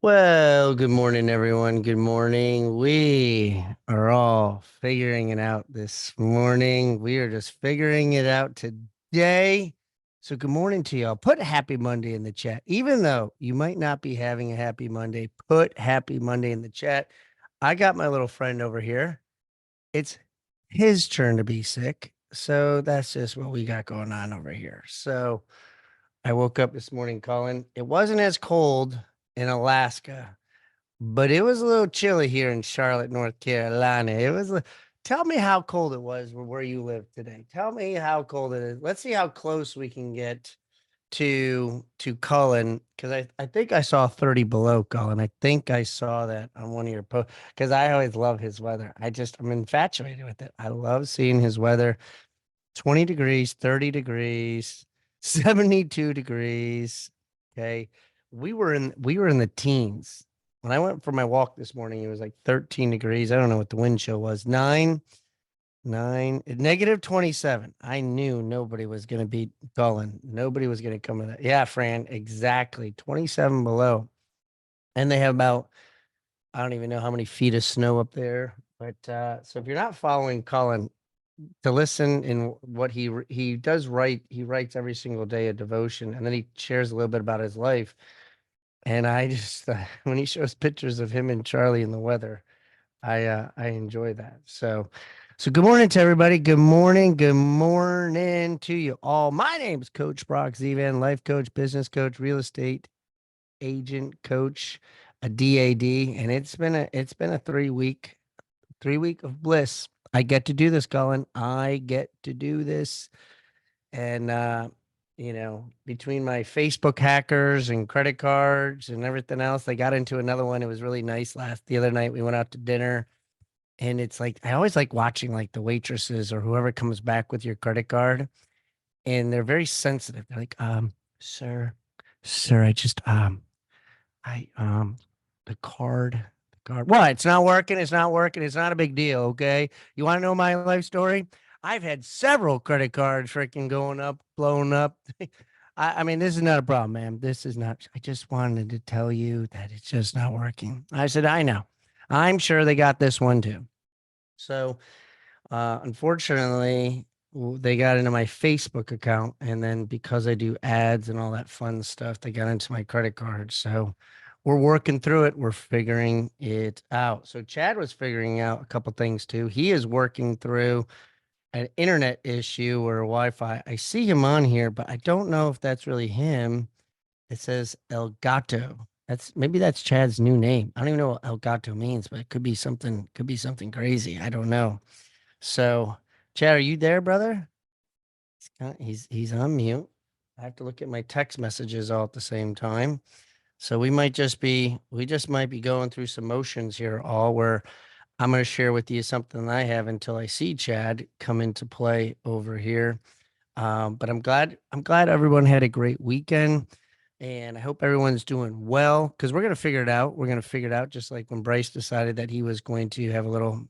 Well, good morning, everyone. Good morning. We are all figuring it out this morning. We are just figuring it out today. So, good morning to y'all. Put Happy Monday in the chat. Even though you might not be having a happy Monday, put Happy Monday in the chat. I got my little friend over here. It's his turn to be sick. So, that's just what we got going on over here. So, I woke up this morning, Colin. It wasn't as cold in Alaska, but it was a little chilly here in Charlotte, North Carolina. Tell me how cold it was where you live today. Tell me how cold it is. Let's see how close we can get to Cullen, because I think I saw 30 below, Cullen. I think I saw that on one of your posts because I always love his weather. I'm infatuated with it. I love seeing his weather. 20 degrees, 30 degrees, 72 degrees. Okay. We were in the teens. When I went for my walk this morning, it was like 13 degrees. I don't know what the wind chill was. Negative 27. I knew nobody was going to beat Cullen. Nobody was going to come to that. Yeah, Fran, exactly. 27 below. And they have about, I don't even know how many feet of snow up there. But so if you're not following Cullen, to listen in what he does write, he writes every single day a devotion, and then he shares a little bit about his life. And I just when he shows pictures of him and Charlie in the weather, I enjoy that. So good morning to everybody. Good morning to you all. My name is Coach Brock Zevan, life coach, business coach, real estate agent coach, a DAD, and it's been a 3 week of bliss. I get to do this, Colin. I get to do this. And between my Facebook hackers and credit cards and everything else, they got into another one. It was really nice the other night. We went out to dinner, and it's like I always like watching like the waitresses or whoever comes back with your credit card, and they're very sensitive. They're like, sir, I just I the card. What? It's not working. It's not working. It's not a big deal. Okay. You want to know my life story? I've had several credit cards freaking going up, blowing up. I mean, this is not a problem, man. This is not. I just wanted to tell you that it's just not working. I said, I know. I'm sure they got this one too. So, unfortunately, they got into my Facebook account, and then because I do ads and all that fun stuff, they got into my credit card. So we're working through it. We're figuring it out. So Chad was figuring out a couple things too. He is working through an internet issue or Wi-Fi. I see him on here, but I don't know if that's really him. It says El Gato. That's Chad's new name. I don't even know what El Gato means, but it could be something crazy. I don't know. So, Chad, are you there, brother? He's on mute. I have to look at my text messages all at the same time. So we just might be going through some motions here, all where I'm going to share with you something I have until I see Chad come into play over here. But I'm glad everyone had a great weekend, and I hope everyone's doing well because we're going to figure it out. We're going to figure it out just like when Bryce decided that he was going to have a little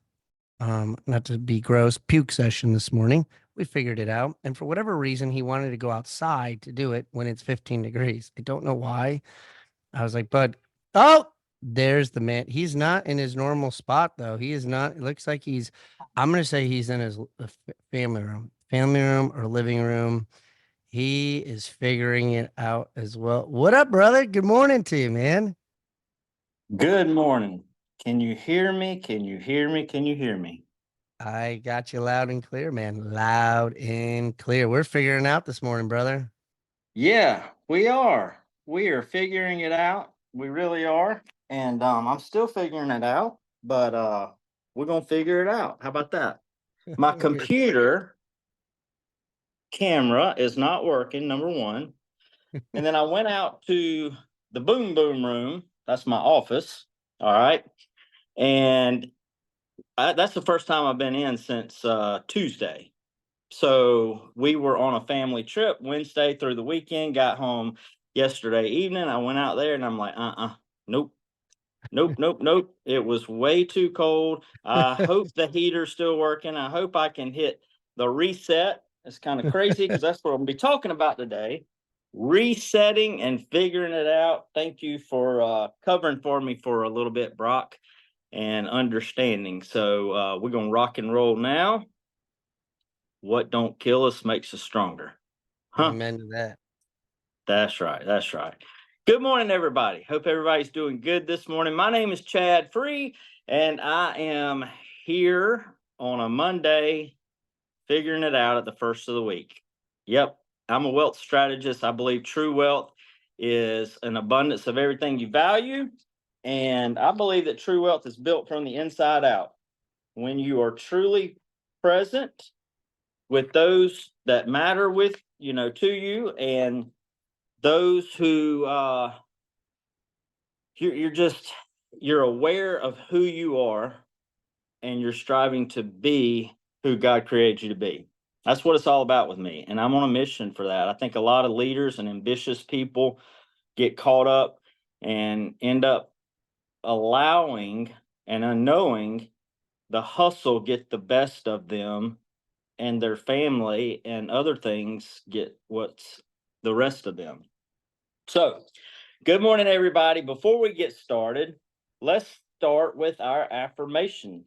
not to be gross, puke session this morning. We figured it out. And for whatever reason, he wanted to go outside to do it when it's 15 degrees. I don't know why. I was like, bud, oh, there's the man. He's not in his normal spot, though. He is not. It looks like I'm going to say he's in his family room or living room. He is figuring it out as well. What up, brother? Good morning to you, man. Good morning. Can you hear me? Can you hear me? Can you hear me? I got you loud and clear, man. Loud and clear. We're figuring out this morning, brother. Yeah, we are. We are figuring it out. We really are. And I'm still figuring it out, but we're gonna figure it out. How about that? My We're computer camera is not working, number one. And then I went out to the boom boom room. That's my office. All right. And that's the first time I've been in since Tuesday. So we were on a family trip Wednesday through the weekend, got home yesterday evening. I went out there and I'm like, nope, nope, nope, nope. It was way too cold. I hope the heater's still working. I hope I can hit the reset. It's kind of crazy because that's what I'm gonna be talking about today. resetting and figuring it out. Thank you for covering for me for a little bit, Brock, and understanding. So we're going to rock and roll now. What don't kill us makes us stronger. Huh? Amen to that. That's right. That's right. Good morning, everybody. Hope everybody's doing good this morning. My name is Chad Free, and I am here on a Monday figuring it out at the first of the week. Yep, I'm a wealth strategist. I believe true wealth is an abundance of everything you value. And I believe that true wealth is built from the inside out. When you are truly present with those that matter to you, and those who you're aware of who you are, and you're striving to be who God created you to be. That's what it's all about with me. And I'm on a mission for that. I think a lot of leaders and ambitious people get caught up and end up allowing and unknowing the hustle get the best of them, and their family and other things get what's the rest of them. So, good morning, everybody. Before we get started, let's start with our affirmation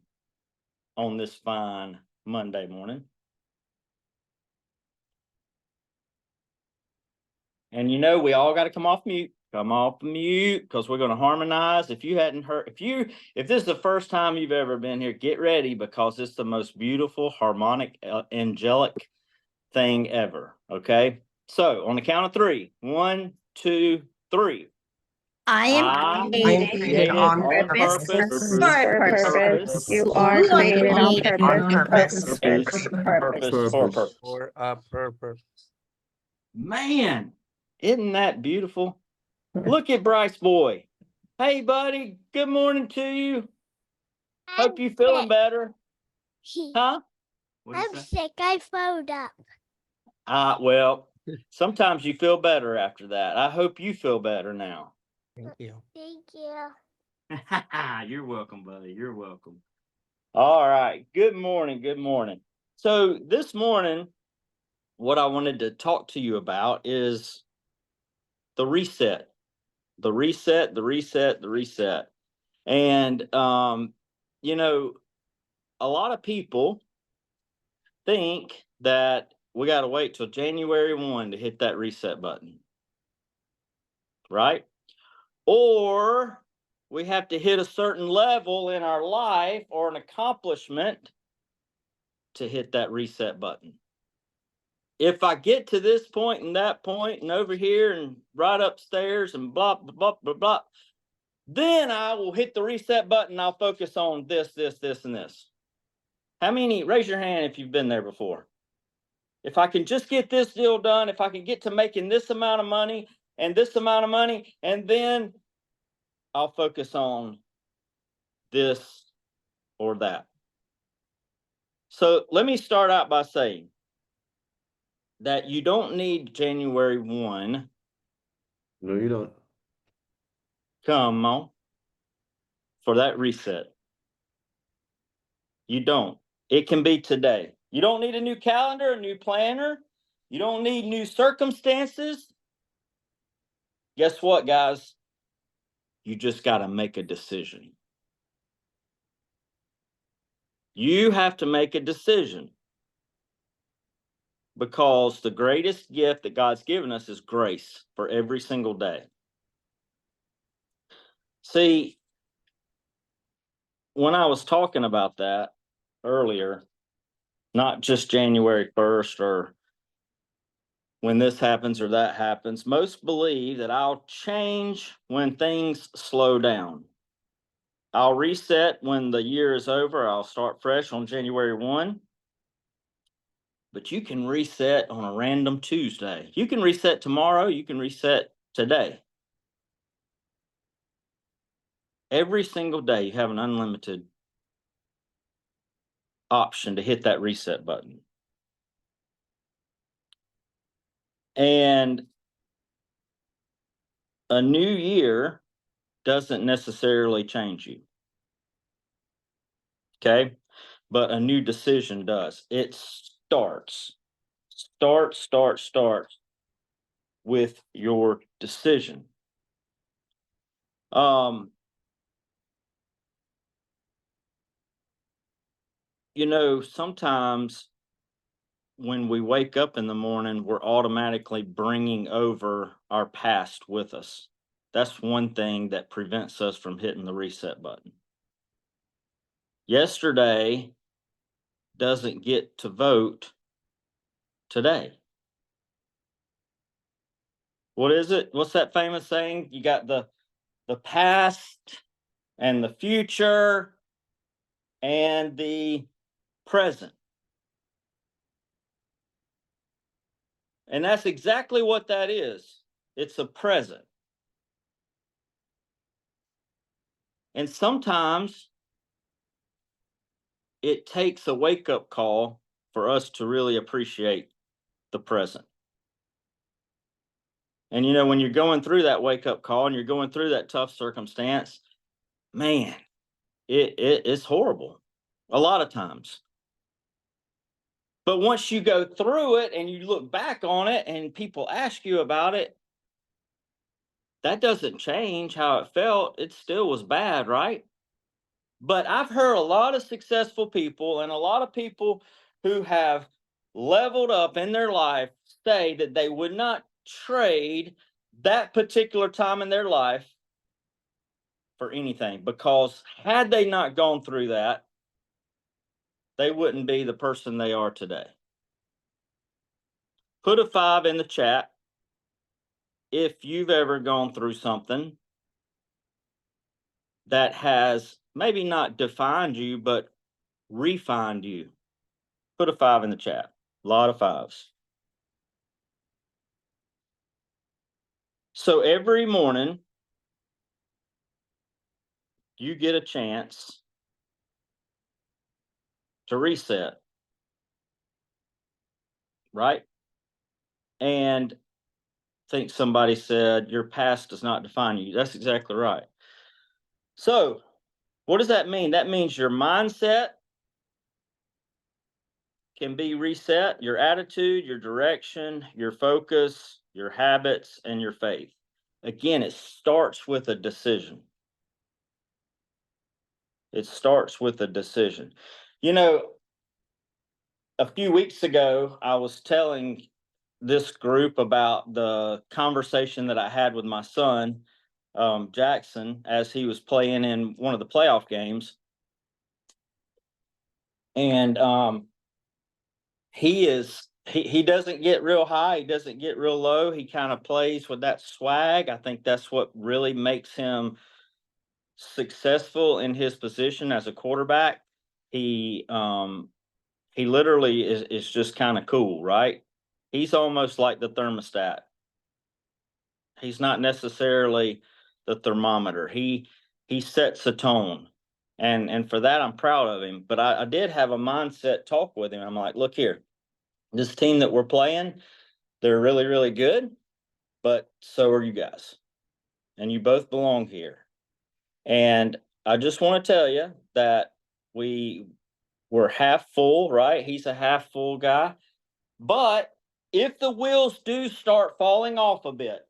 on this fine Monday morning. And we all got to come off mute, because we're going to harmonize. If you hadn't heard, if this is the first time you've ever been here, get ready, because it's the most beautiful, harmonic, angelic thing ever. Okay. So on the count of 3, 1, 2, 3. I am created on purpose. For a purpose. You are created on purpose. For a purpose. Man, isn't that beautiful? Look at Bryce boy. Hey, buddy. Good morning to you. Hope you feeling better. Huh? I'm sick. I phoned up. Well, sometimes you feel better after that. I hope you feel better now. Thank you. Thank you. You're welcome, buddy. You're welcome. All right. Good morning. Good morning. So this morning, what I wanted to talk to you about is the reset. The reset, the reset, the reset. And, a lot of people think that we got to wait till January 1 to hit that reset button. Right? Or we have to hit a certain level in our life or an accomplishment to hit that reset button. If I get to this point and that point and over here and right upstairs and blah, blah, blah, blah, blah, then I will hit the reset button. I'll focus on this, this, this, and this. How many? Raise your hand if you've been there before. If I can just get this deal done, if I can get to making this amount of money and this amount of money, and then I'll focus on this or that. So let me start out by saying that you don't need January 1. No, you don't. Come on. For that reset. You don't. It can be today. You don't need a new calendar, a new planner. You don't need new circumstances. Guess what, guys? You just got to make a decision. You have to make a decision, because the greatest gift that God's given us is grace for every single day. See, when I was talking about that earlier, not just January 1st or when this happens or that happens, most believe that I'll change when things slow down. I'll reset when the year is over. I'll start fresh on January 1. But you can reset on a random Tuesday. You can reset tomorrow. You can reset today. Every single day, you have an unlimited option to hit that reset button. And a new year doesn't necessarily change you. Okay? But a new decision does. It starts. with your decision. Sometimes when we wake up in the morning, we're automatically bringing over our past with us. That's one thing that prevents us from hitting the reset button. Yesterday doesn't get to vote today. What is it? What's that famous saying? You got the past and the future and the present. And that's exactly what that is. It's a present. And sometimes it takes a wake-up call for us to really appreciate the present. And when you're going through that wake-up call and you're going through that tough circumstance, man, it's horrible a lot of times. But once you go through it and you look back on it and people ask you about it, that doesn't change how it felt. It still was bad, right? But I've heard a lot of successful people and a lot of people who have leveled up in their life say that they would not trade that particular time in their life for anything, because had they not gone through that, they wouldn't be the person they are today. Put a 5 in the chat if you've ever gone through something that has maybe not defined you, but refined you. Put a 5 in the chat. A lot of 5s. So every morning, you get a chance to reset, right? And I think somebody said, your past does not define you. That's exactly right. So what does that mean? That means your mindset can be reset, your attitude, your direction, your focus, your habits, and your faith. Again, it starts with a decision. It starts with a decision. A few weeks ago, I was telling this group about the conversation that I had with my son, Jackson, as he was playing in one of the playoff games. And he doesn't get real high, he doesn't get real low. He kind of plays with that swag. I think that's what really makes him successful in his position as a quarterback. He literally is just kind of cool, right? He's almost like the thermostat. He's not necessarily the thermometer. He sets a tone. And for that, I'm proud of him. But I did have a mindset talk with him. I'm like, look here, this team that we're playing, they're really, really good, but so are you guys. And you both belong here. And I just want to tell you that we're half full, right? He's a half full guy. But if the wheels do start falling off a bit,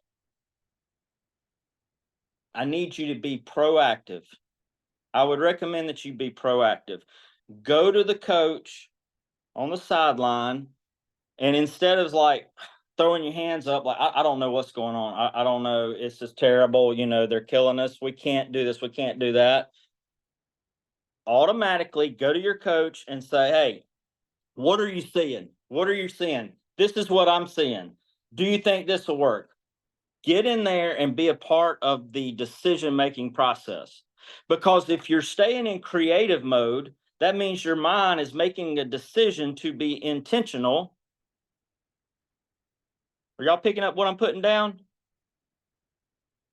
I need you to be proactive. I would recommend that you be proactive. Go to the coach on the sideline, and instead of like throwing your hands up, like, I don't know what's going on. I don't know. It's just terrible. They're killing us. We can't do this. We can't do that. Automatically go to your coach and say, hey, what are you seeing? What are you seeing? This is what I'm seeing. Do you think this will work? Get in there and be a part of the decision-making process. Because if you're staying in creative mode, that means your mind is making a decision to be intentional. Are y'all picking up what I'm putting down?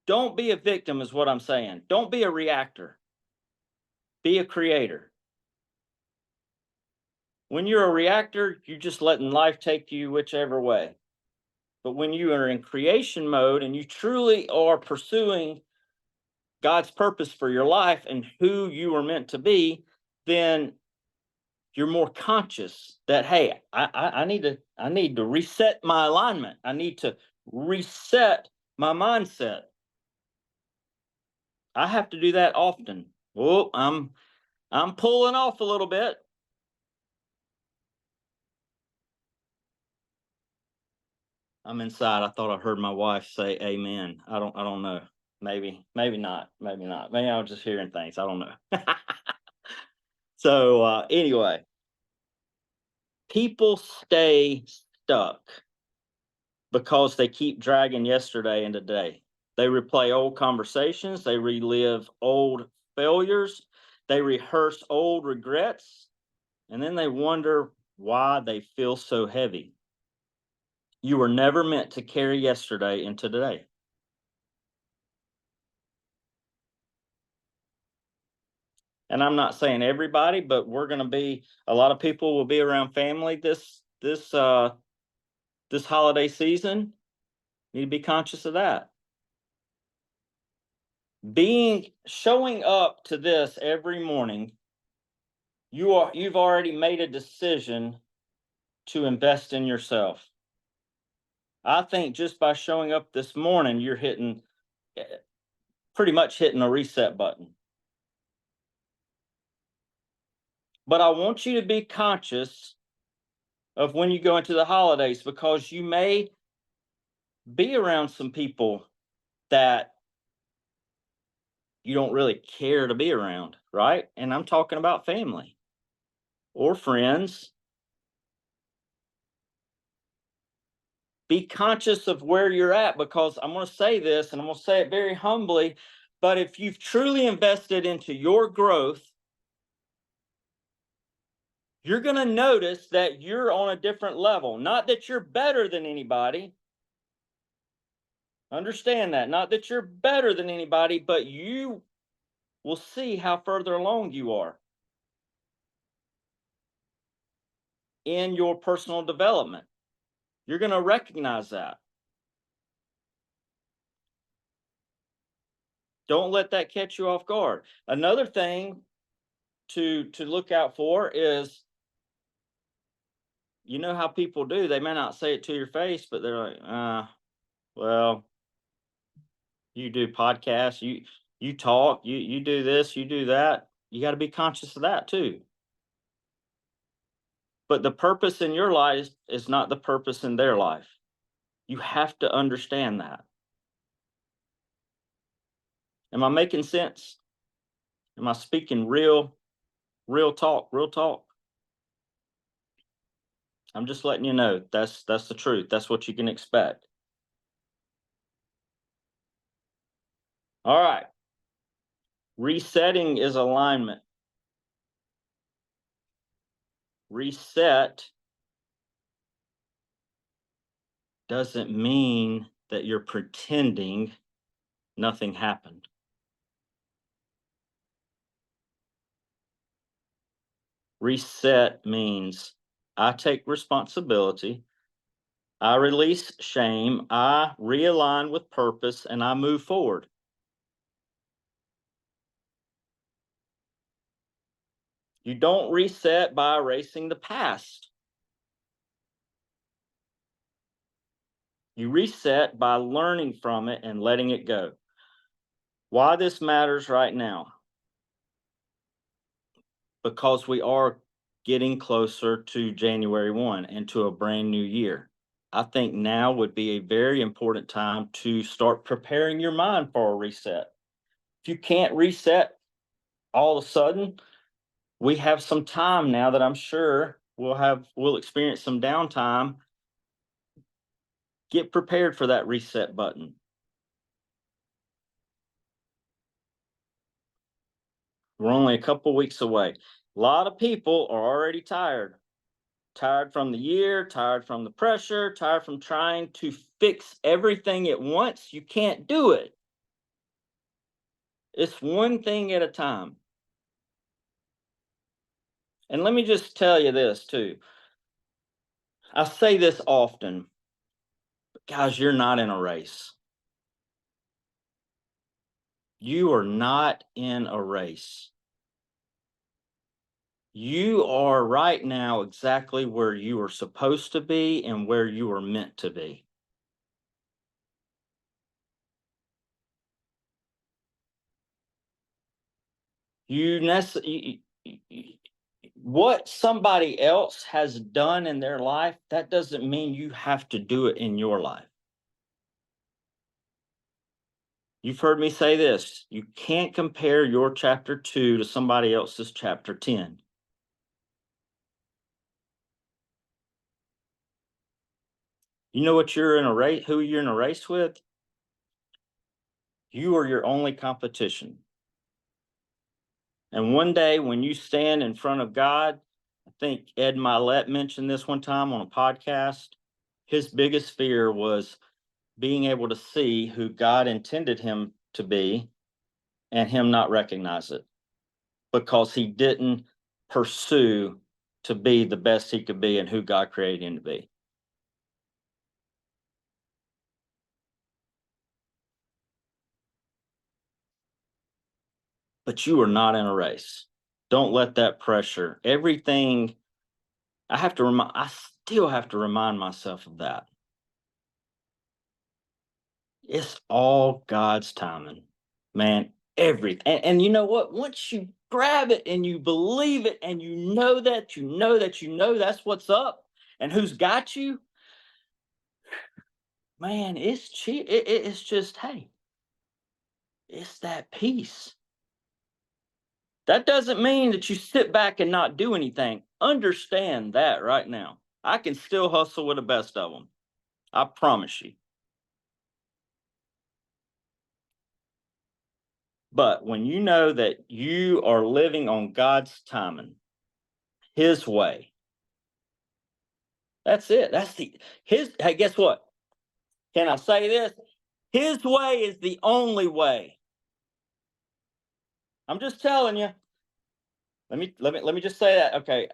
Don't be a victim is what I'm saying. Don't be a reactor. Be a creator. When you're a reactor, you're just letting life take you whichever way. But when you are in creation mode and you truly are pursuing God's purpose for your life and who you are meant to be, then you're more conscious that, hey, I need to reset my alignment. I need to reset my mindset. I have to do that often. Oh, I'm pulling off a little bit. I'm inside. I thought I heard my wife say amen. I don't know. Maybe not. Maybe not. Maybe I was just hearing things. I don't know. So anyway, people stay stuck because they keep dragging yesterday into today. They replay old conversations, they relive old failures, they rehearse old regrets, and then they wonder why they feel so heavy. You were never meant to carry yesterday into today. And I'm not saying everybody, but we're going to be, a lot of people will be around family this holiday season. You need to be conscious of that. Showing up to this every morning, you've already made a decision to invest in yourself. I think just by showing up this morning, you're pretty much hitting a reset button. But I want you to be conscious of when you go into the holidays, because you may be around some people that you don't really care to be around, right? And I'm talking about family or friends. Be conscious of where you're at, because I'm going to say this, and I'm going to say it very humbly, but if you've truly invested into your growth, you're going to notice that you're on a different level. Not that you're better than anybody. Understand that. Not that you're better than anybody, but you will see how further along you are in your personal development. You're going to recognize that. Don't let that catch you off guard. Another thing to look out for is, you know how people do, they may not say it to your face, but they're like, well, you do podcasts, you talk, you do this, you do that. You got to be conscious of that too. But the purpose in your life is not the purpose in their life. You have to understand that. Am I making sense? Am I speaking real talk, real talk? I'm just letting you know that's the truth. That's what you can expect. All right. Resetting is alignment. Reset doesn't mean that you're pretending nothing happened. Reset means I take responsibility, I release shame, I realign with purpose, and I move forward. You don't reset by erasing the past. You reset by learning from it and letting it go. Why this matters right now? Because we are getting closer to January 1 and to a brand new year. I think now would be a very important time to start preparing your mind for a reset. If you can't reset all of a sudden, we have some time now that I'm sure we'll experience some downtime. Get prepared for that reset button. We're only a couple weeks away. A lot of people are already tired. Tired from the year, tired from the pressure, tired from trying to fix everything at once. You can't do it. It's one thing at a time. And let me just tell you this too. I say this often, but guys, you're not in a race. You are not in a race. You are right now exactly where you are supposed to be and where you are meant to be. What somebody else has done in their life, that doesn't mean you have to do it in your life. You've heard me say this. You can't compare your chapter 2 to somebody else's chapter 10. You know what you're in a race, who you're in a race with? You are your only competition. And one day when you stand in front of God, I think Ed Mylett mentioned this one time on a podcast. His biggest fear was being able to see who God intended him to be and him not recognize it because he didn't pursue to be the best he could be and who God created him to be. But you are not in a race. Don't let that pressure. Everything I still have to remind myself of that. It's all God's timing, man. Everything. And you know what? Once you grab it and you believe it and you know that's what's up and who's got you, man, it's cheap. It's just, hey, it's that peace. That doesn't mean that you sit back and not do anything. Understand that right now. I can still hustle with the best of them. I promise you. But when you know that you are living on God's timing, his way, that's it. Hey, guess what? Can I say this? His way is the only way. I'm just telling you. Let me just say that. Okay.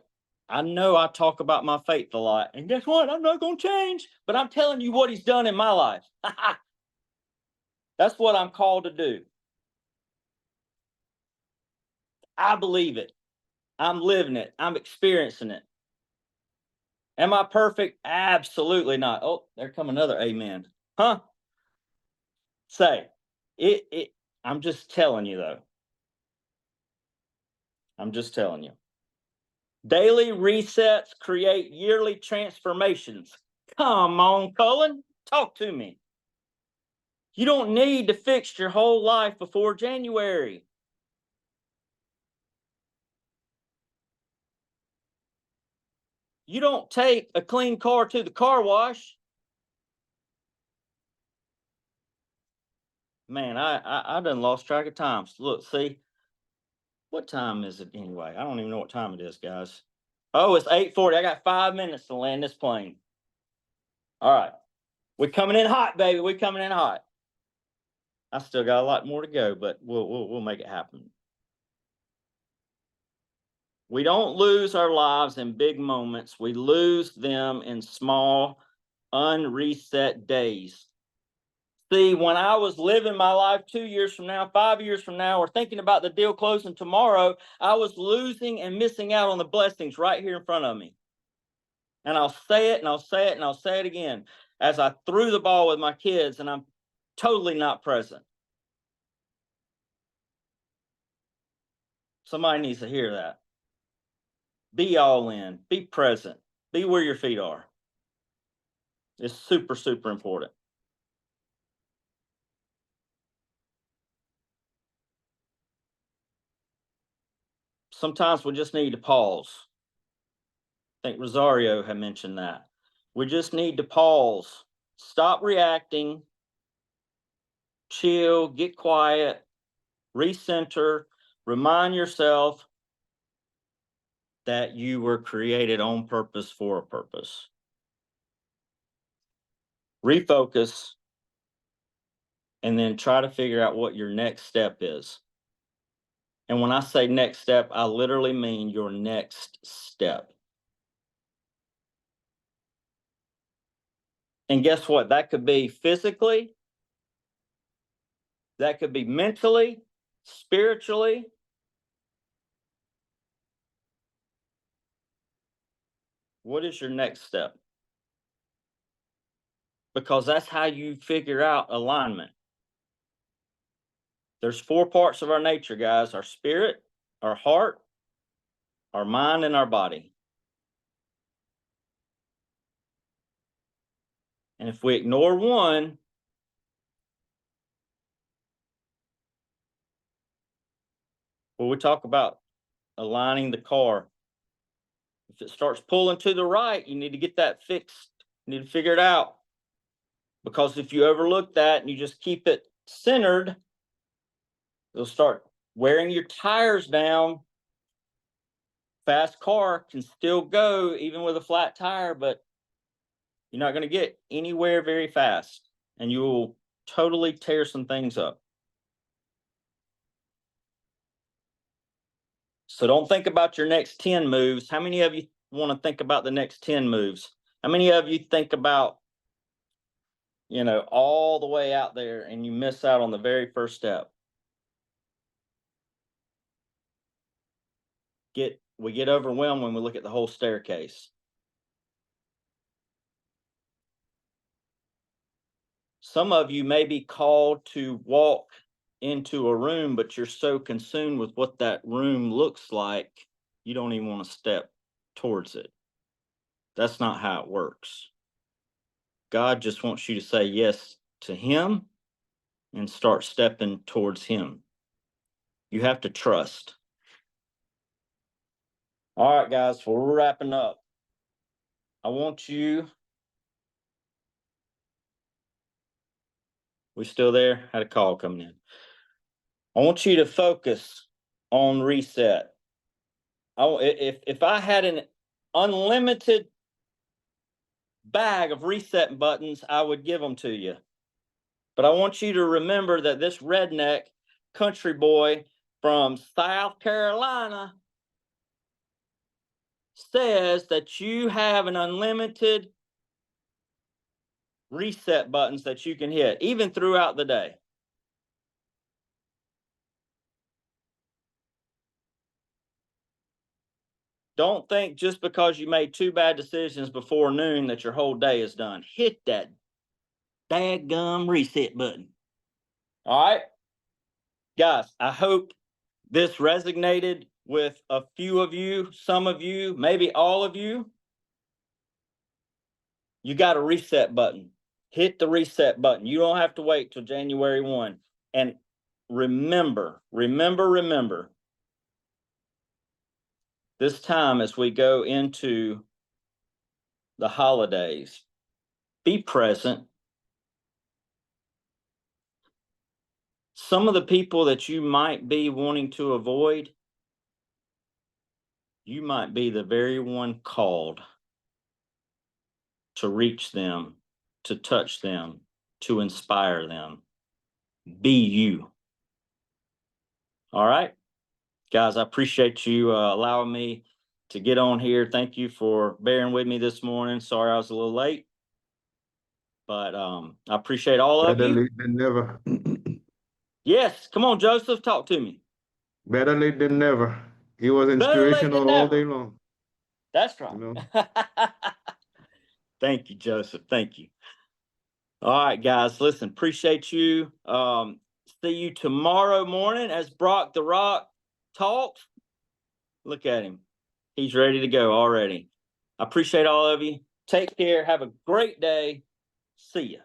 I know I talk about my faith a lot. And guess what? I'm not going to change. But I'm telling you what he's done in my life. That's what I'm called to do. I believe it. I'm living it. I'm experiencing it. Am I perfect? Absolutely not. Oh, there come another amen. Huh? Say, I'm just telling you, though. I'm just telling you. Daily resets create yearly transformations. Come on, Cullen. Talk to me. You don't need to fix your whole life before January. You don't take a clean car to the car wash. Man, I done lost track of time. Look, see, what time is it anyway? I don't even know what time it is, guys. Oh, it's 8:40. I got 5 minutes to land this plane. All right. We're coming in hot, baby. We're coming in hot. I still got a lot more to go, but we'll make it happen. We don't lose our lives in big moments. We lose them in small, unreset days. See, when I was living my life 2 years from now, 5 years from now, or thinking about the deal closing tomorrow, I was losing and missing out on the blessings right here in front of me. And I'll say it and I'll say it and I'll say it again as I threw the ball with my kids and I'm totally not present. Somebody needs to hear that. Be all in, be present, be where your feet are. It's super, super important. Sometimes we just need to pause. I think Rosario had mentioned that. We just need to pause, stop reacting, chill, get quiet, recenter, remind yourself that you were created on purpose for a purpose. Refocus, and then try to figure out what your next step is. And when I say next step, I literally mean your next step. And guess what? That could be physically, that could be mentally, spiritually. What is your next step? Because that's how you figure out alignment. There's 4 parts of our nature, guys: our spirit, our heart, our mind, and our body. And if we ignore one, well, we talk about aligning the car. If it starts pulling to the right, you need to get that fixed. You need to figure it out. Because if you overlook that and you just keep it centered, it'll start wearing your tires down. Fast car can still go even with a flat tire, but you're not going to get anywhere very fast, and you will totally tear some things up. So don't think about your next 10 moves. How many of you want to think about the next 10 moves? How many of you think about, all the way out there and you miss out on the very first step? We get overwhelmed when we look at the whole staircase. Some of you may be called to walk into a room, but you're so consumed with what that room looks like, you don't even want to step towards it. That's not how it works. God just wants you to say yes to Him and start stepping towards Him. You have to trust. All right, guys, well, we're wrapping up. I want you. We still there? Had a call coming in. I want you to focus on reset. If I had an unlimited bag of reset buttons, I would give them to you. But I want you to remember that this redneck country boy from South Carolina says that you have an unlimited reset buttons that you can hit, even throughout the day. Don't think just because you made 2 bad decisions before noon that your whole day is done. Hit that dadgum reset button. All right? Guys, I hope this resonated with a few of you, some of you, maybe all of you. You got a reset button. Hit the reset button. You don't have to wait till January 1. And remember, this time as we go into the holidays, be present. Some of the people that you might be wanting to avoid, you might be the very one called to reach them, to touch them, to inspire them. Be you. All right, guys, I appreciate you allowing me to get on here. Thank you for bearing with me this morning. Sorry I was a little late, but I appreciate all of Better you. late than never. Yes, come on, Joseph, talk to me. Better late than never. He was Better late than inspirational all never. day long. That's right. You know? Thank you, Joseph. Thank you. All right, guys, listen, appreciate you. See you tomorrow morning as Brock the Rock talks. Look at him. He's ready to go already. I appreciate all of you. Take care. Have a great day. See ya.